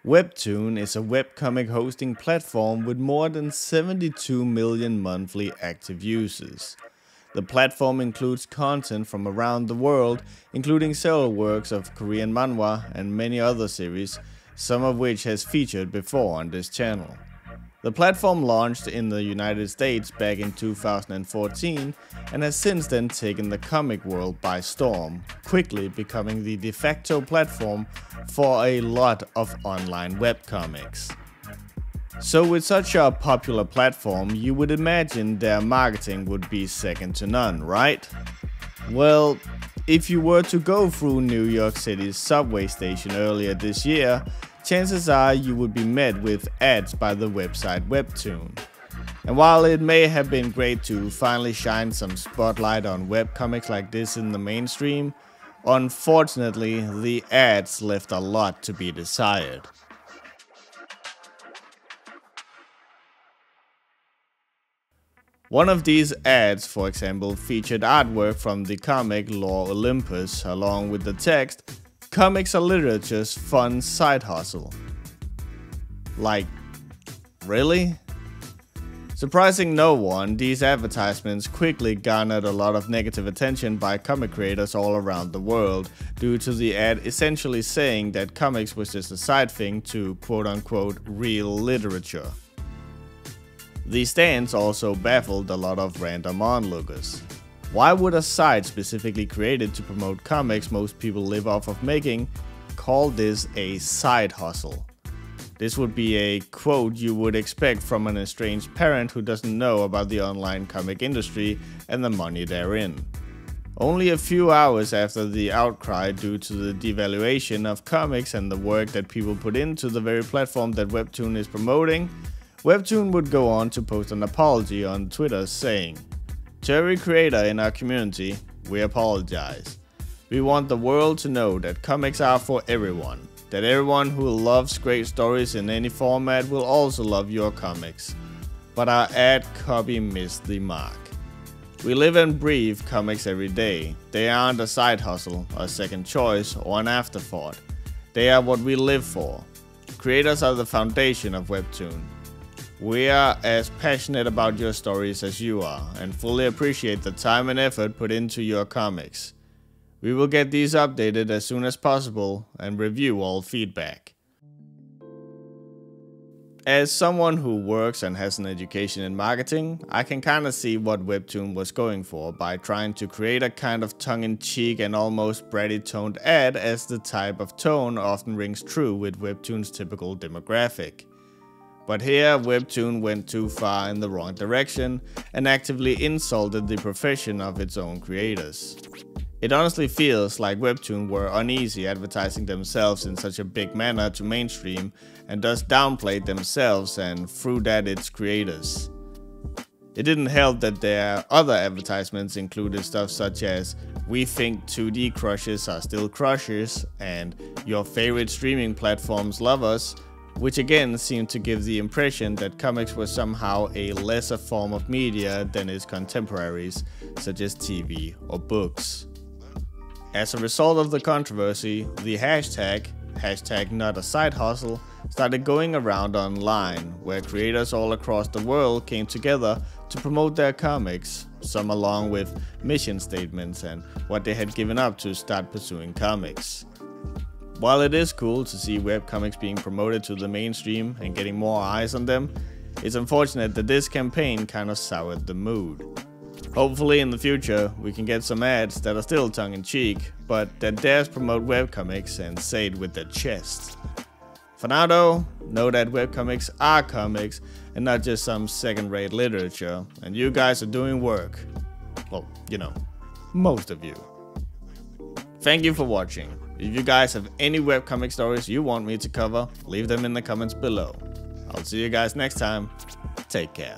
Webtoon is a webcomic hosting platform with more than 72 million monthly active users. The platform includes content from around the world, including several works of Korean manhwa and many other series, some of which has featured before on this channel. The platform launched in the United States back in 2014 and has since then taken the comic world by storm, quickly becoming the de facto platform for a lot of online webcomics. So with such a popular platform, you would imagine their marketing would be second to none, right? Well, if you were to go through New York City's subway station earlier this year, chances are you would be met with ads by the website Webtoon. And while it may have been great to finally shine some spotlight on webcomics like this in the mainstream, unfortunately the ads left a lot to be desired. One of these ads, for example, featured artwork from the comic Lore Olympus along with the text, "Comics are literature's fun side hustle." Like, really? Surprising no one, these advertisements quickly garnered a lot of negative attention by comic creators all around the world, due to the ad essentially saying that comics was just a side thing to quote-unquote real literature. These stands also baffled a lot of random onlookers. Why would a site specifically created to promote comics most people live off of making call this a side hustle? This would be a quote you would expect from an estranged parent who doesn't know about the online comic industry and the money therein. Only a few hours after the outcry due to the devaluation of comics and the work that people put into the very platform that Webtoon is promoting, Webtoon would go on to post an apology on Twitter saying, "To every creator in our community, we apologize. We want the world to know that comics are for everyone, that everyone who loves great stories in any format will also love your comics. But our ad copy missed the mark. We live and breathe comics every day. They aren't a side hustle, a second choice, or an afterthought. They are what we live for. Creators are the foundation of Webtoon. We are as passionate about your stories as you are, and fully appreciate the time and effort put into your comics. We will get these updated as soon as possible and review all feedback." As someone who works and has an education in marketing, I can kinda see what Webtoon was going for by trying to create a kind of tongue-in-cheek and almost bratty toned ad, as the type of tone often rings true with Webtoon's typical demographic. But here, Webtoon went too far in the wrong direction and actively insulted the profession of its own creators. It honestly feels like Webtoon were uneasy advertising themselves in such a big manner to mainstream, and thus downplayed themselves and through that its creators. It didn't help that their other advertisements included stuff such as "We think 2D crushes are still crushers" and "Your favorite streaming platforms love us," which again seemed to give the impression that comics were somehow a lesser form of media than its contemporaries, such as TV or books. As a result of the controversy, the hashtag #NotASideHustle started going around online, where creators all across the world came together to promote their comics, some along with mission statements and what they had given up to start pursuing comics. While it is cool to see webcomics being promoted to the mainstream and getting more eyes on them, it's unfortunate that this campaign kind of soured the mood. Hopefully in the future we can get some ads that are still tongue-in-cheek, but that dares promote webcomics and say it with their chest. For now though, know that webcomics are comics and not just some second-rate literature, and you guys are doing work. Well, you know, most of you. Thank you for watching. If you guys have any webcomic stories you want me to cover, leave them in the comments below. I'll see you guys next time. Take care.